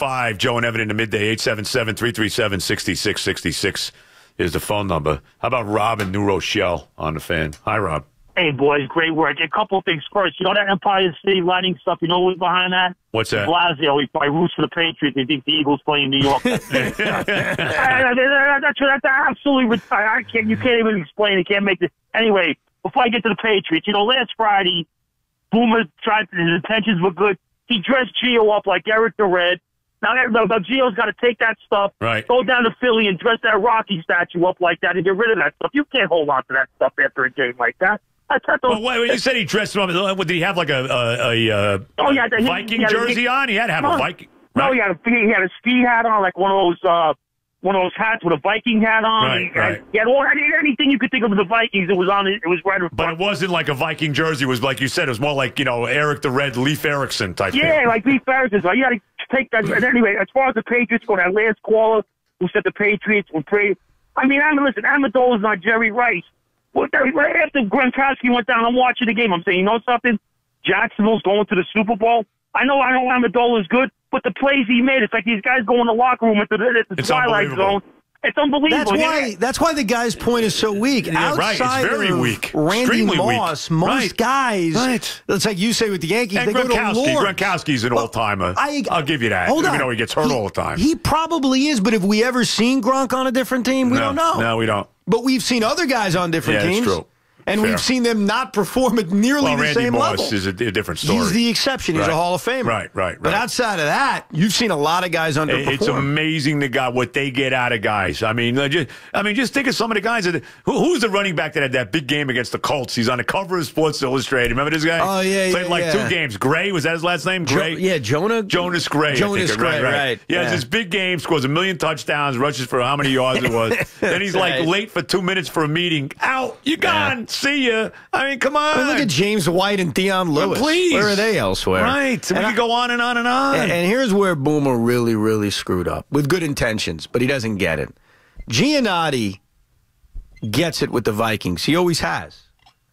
855, Joe and Evan in the midday, 877-337-6666 is the phone number. How about Rob in New Rochelle on the fan? Hi, Rob. Hey, boys, great work. A couple of things first. You know that Empire State Lightning stuff? You know what's behind that? What's that? Blasio. He probably roots for the Patriots. He thinks the Eagles play in New York. That's absolutely retarded. You can't even explain it. Can't make this. Anyway, before I get to the Patriots, last Friday, Boomer tried, his intentions were good. He dressed Gio up like Eric the Red. Now Gio's got to take that stuff, right, go down to Philly and dress that Rocky statue up like that and get rid of that stuff. You can't hold on to that stuff after a game like that. Well, wait, you said he dressed him up. Did he have like a Viking jersey on? He had to have a Viking. Right? No, he had a ski hat on, like one of those hats with a Viking hat on. Right. He had anything you could think of with the Vikings. It was on. It was right in front. But it wasn't like a Viking jersey. It was like you said. It was more like Eric the Red, Leif Erikson type. Yeah, thing. like Leif Erikson. So you got to take that. And anyway, as far as the Patriots go, that last caller who said the Patriots would trade. I mean, listen, Amendola's not Jerry Rice. Well, after Gronkowski went down, I'm watching the game. I'm saying, you know something? Jacksonville's going to the Super Bowl. I know Amendola's good, but the plays he made, it's like these guys go in the locker room at the Twilight Zone. It's unbelievable. That's why the guy's point is so weak. Yeah, right. It's very weak. Randy Extremely Moss, weak. Most guys, it's like you say with the Yankees, and they go to Lawrence. Gronkowski's an all-timer. I'll give you that. Hold on. Even though he gets hurt all the time. He probably is, but have we ever seen Gronk on a different team? We don't know. No, we don't. But we've seen other guys on different teams. That's true. And we've seen them not perform at nearly the same level. Randy Moss is a different story. He's the exception. He's a Hall of Famer. Right. But outside of that, you've seen a lot of guys underperform. It's amazing what they get out of guys. I mean, just think of some of the guys. Who's the running back that had that big game against the Colts? He's on the cover of Sports Illustrated. Remember this guy? Oh, yeah, Played 2 games. Gray, was that his last name? Gray? Jonas Gray. Jonas Gray, right. Yeah, it's this big game, scores 1 million touchdowns, rushes for how many yards it was. Then he's late for 2 minutes for a meeting. Out. You gone. See ya. I mean, come on. Look at James White and Deion Lewis. Please. Where are they elsewhere? Right. We could go on and on and on. And here's where Boomer really, really screwed up. With good intentions, but he doesn't get it. Giannotti gets it with the Vikings. He always has.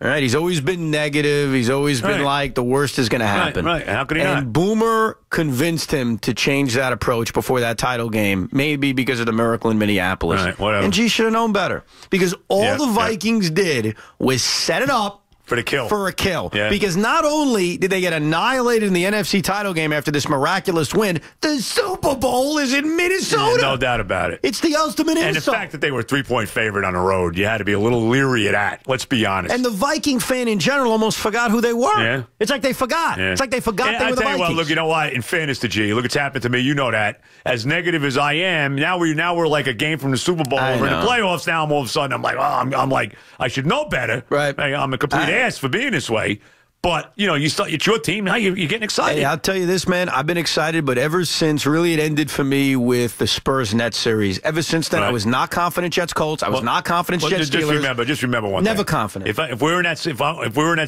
All right? He's always been negative. He's always been like, the worst is going to happen. Right. How could he not? And Boomer convinced him to change that approach before that title game, maybe because of the miracle in Minneapolis. Right, whatever. And G should have known better. Because all the Vikings did was set it up for a kill. Yeah. Because not only did they get annihilated in the NFC title game after this miraculous win, the Super Bowl is in Minnesota. No doubt about it. It's the ultimate insult. And the fact that they were a 3-point favorite on the road, you had to be a little leery of that. Let's be honest. And the Viking fan in general almost forgot who they were. Yeah. It's like they forgot. Yeah. It's like they forgot they were the Vikings. Well, look, you know what? In fairness to G, look, it's happened to me. You know that. As negative as I am, now we're like a game from the Super Bowl over in the playoffs. Now all of a sudden I'm like, I'm like, I should know better. Right. I'm a complete ass for being this way. But, it's your team. Now you're getting excited. Hey, I'll tell you this, man. I've been excited, but ever since really it ended for me with the Spurs-Nets series. Ever since then, I was not confident Jets-Colts. I was not confident Jets-Steelers. Just remember one thing. Never confident. If we're in that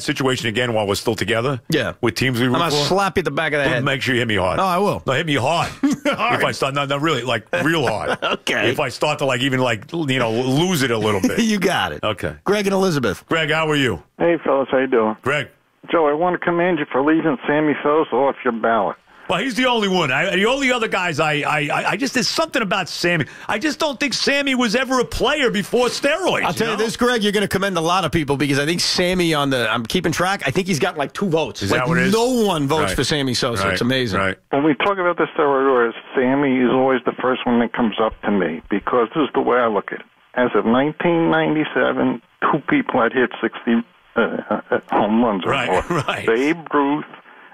situation again while we're still together, with teams we root for, I'm going to slap you at the back of the head. Make sure you hit me hard. Oh, I will. No, hit me hard. If I start, no, really, like real hard. Okay. If I start to lose it a little bit. You got it. Okay. Greg and Elizabeth. Greg, how are you? Hey, fellas, how you doing? Greg. Joe, I want to commend you for leaving Sammy Sosa off your ballot. Well, he's the only one. The only other guys, I just, there's something about Sammy. I just don't think Sammy was ever a player before steroids. I'll tell you this, Greg, you're going to commend a lot of people because I think Sammy I'm keeping track, I think he's got like 2 votes. Is that what it is? No one votes for Sammy Sosa. It's amazing. Right. When we talk about the steroid wars, Sammy is always the first one that comes up to me because this is the way I look at it. As of 1997, 2 people had hit 60 home runs or more. Right. Babe Ruth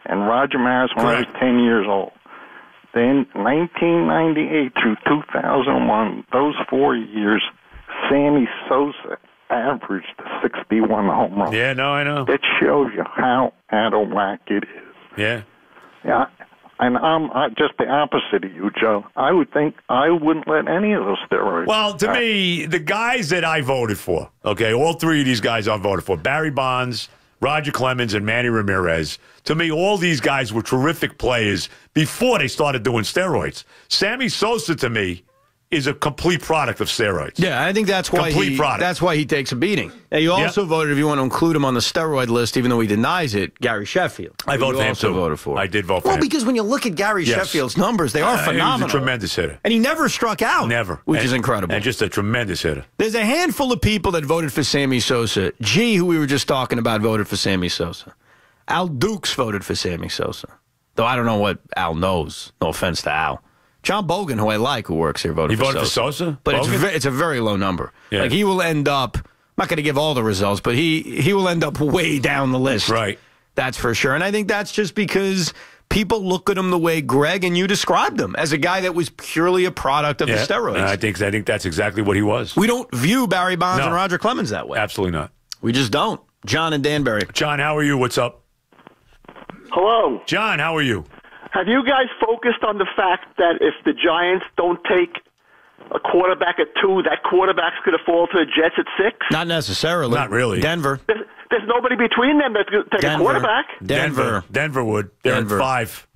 and Roger Maris when I was 10 years old. Then 1998 through 2001, those 4 years, Sammy Sosa averaged 61 home runs. Yeah, no, I know. It shows you how out of whack it is. Yeah. Yeah. And I'm just the opposite of you, Joe. I would think I wouldn't let any of those steroids. Well, to me, the guys that I voted for, okay, all 3 of these guys I voted for, Barry Bonds, Roger Clemens, and Manny Ramirez, to me, all these guys were terrific players before they started doing steroids. Sammy Sosa, to me, is a complete product of steroids. Yeah, I think that's why he takes a beating. Now, you also voted, if you want to include him on the steroid list, even though he denies it, Gary Sheffield. I voted for him, too. Voted for. I did vote for him. Well, because when you look at Gary Sheffield's numbers, they are phenomenal. He's a tremendous hitter. And he never struck out. Never. Which is incredible. And just a tremendous hitter. There's a handful of people that voted for Sammy Sosa. G, who we were just talking about, voted for Sammy Sosa. Al Dukes voted for Sammy Sosa. Though I don't know what Al knows. No offense to Al. John Bogan, who I like, who works here, voted for Sosa. He voted for Sosa? But it's a very low number. Yeah. Like, he will end up, I'm not going to give all the results, but he will end up way down the list. Right. That's for sure. And I think that's just because people look at him the way Greg and you described him, as a guy that was purely a product of the steroids. And I think that's exactly what he was. We don't view Barry Bonds and Roger Clemens that way. Absolutely not. We just don't. John and Danbury. John, how are you? What's up? Hello. John, how are you? Have you guys focused on the fact that if the Giants don't take a quarterback at 2, that quarterback's going to fall to the Jets at 6? Not necessarily. Not really. Denver. There's nobody between them that's going to take a quarterback. Denver would. They're at 5.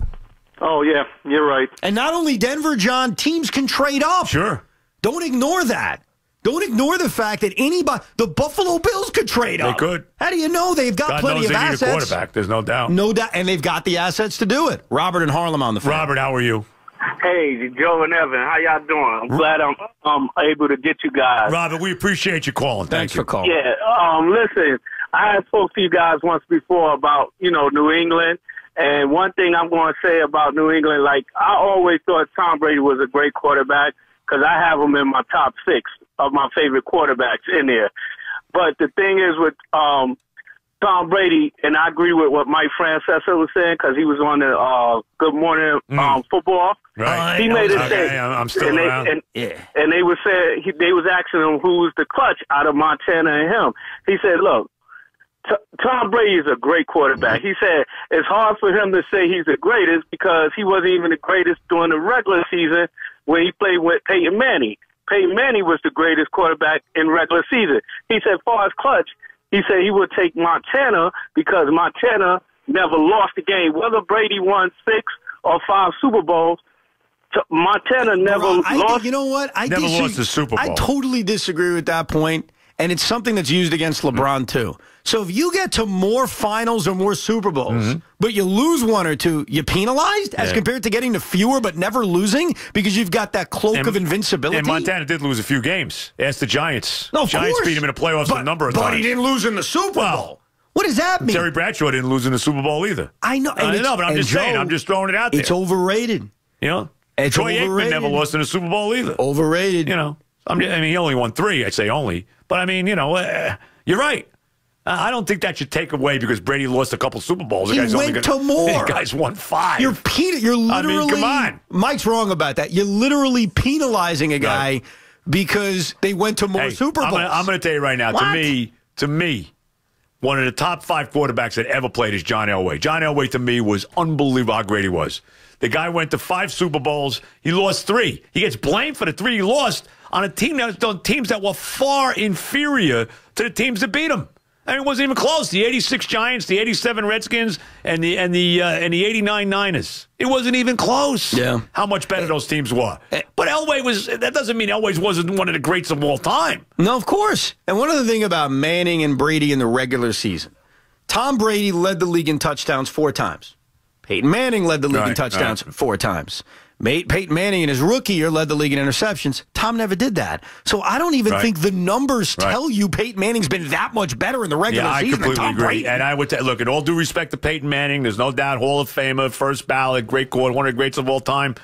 Oh, yeah, you're right. And not only Denver, John, teams can trade up. Sure. Don't ignore that. Don't ignore the fact that the Buffalo Bills could trade up. They could. How do you know? They've got plenty of assets. Need a quarterback. There's no doubt. No doubt. And they've got the assets to do it. Robert and Harlem on the phone. Robert, how are you? Hey, Joe and Evan, how y'all doing? I'm glad I'm able to get you guys. Robert, we appreciate you calling. Thanks for calling. Yeah, listen, I spoke to you guys once before about, New England. And one thing I'm going to say about New England, like, I always thought Tom Brady was a great quarterback because I have him in my top 6 of my favorite quarterbacks in there. But the thing is with Tom Brady, and I agree with what Mike Francesa was saying because he was on the Good Morning Football. Right. He made it say, I'm still around. And they were saying, they was asking him who's the clutch out of Montana and him. He said, look, Tom Brady is a great quarterback. He said it's hard for him to say he's the greatest because he wasn't even the greatest during the regular season when he played with Peyton Manning. Peyton Manning was the greatest quarterback in regular season. He said, as far as clutch, he said he would take Montana because Montana never lost a game. Whether Brady won 6 or 5 Super Bowls, Montana never lost. You know what? I never lost a Super Bowl. I totally disagree with that point, and it's something that's used against LeBron, too. So if you get to more finals or more Super Bowls, but you lose 1 or 2, you penalized as compared to getting to fewer but never losing because you've got that cloak of invincibility? And Montana did lose a few games. Ask the Giants. No, of Giants course. beat him in the playoffs a number of times. But he didn't lose in the Super Bowl. What does that mean? Terry Bradshaw didn't lose in the Super Bowl either. I know. I know, but I'm just saying. I'm just throwing it out there. It's overrated. Troy Aikman never lost in the Super Bowl either. Overrated. He only won 3. I'd say only. But, you're right. I don't think that should take away because Brady lost a couple Super Bowls. He went to more. The guy's won 5. You're literally. Come on. Mike's wrong about that. You're literally penalizing a guy because they went to more Super Bowls. I'm going to tell you right now. To me, one of the top 5 quarterbacks that ever played is John Elway. John Elway, to me, was unbelievable how great he was. The guy went to 5 Super Bowls. He lost 3. He gets blamed for the 3 he lost on a team teams that were far inferior to the teams that beat him. It wasn't even close. The 86 Giants, the 87 Redskins, and the 89 Niners. It wasn't even close. Yeah. How much better those teams were. But that doesn't mean Elway wasn't one of the greats of all time. No, of course. And one other thing about Manning and Brady in the regular season. Tom Brady led the league in touchdowns 4 times. Peyton Manning led the league in touchdowns 4 times. Peyton Manning in his rookie year led the league in interceptions. Tom never did that. So I don't even think the numbers tell you Peyton Manning's been that much better in the regular season than Tom Brady. And I would look, in all due respect to Peyton Manning, there's no doubt Hall of Famer, first ballot, great quarterback, one of the greats of all time.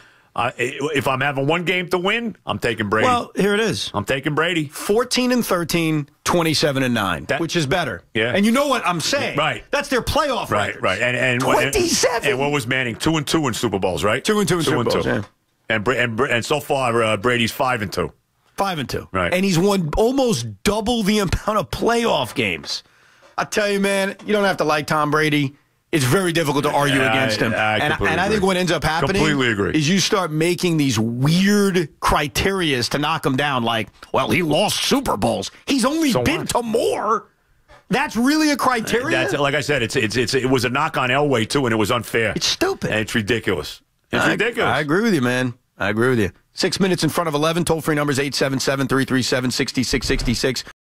If I'm having one game to win, I'm taking Brady. Well, here it is. I'm taking Brady. 14-13, 27-9, which is better. Yeah. And you know what I'm saying? Right. That's their playoff record. Right. And 27. And what was Manning? 2-2 in Super Bowls, right? 2-2 in Super Bowls. Yeah. And so far, Brady's 5-2. 5-2. Right. And he's won almost double the amount of playoff games. I tell you, man, you don't have to like Tom Brady. It's very difficult to argue against him. And I think what ends up happening is you start making these weird criterias to knock him down, like, well, he lost Super Bowls. He's only been to more. That's really a criteria? Like I said, it was a knock on Elway, too, and it was unfair. It's stupid. And it's ridiculous. It's ridiculous. I agree with you, man. I agree with you. 6 minutes in front of 11. Toll-free numbers 877-337-6666.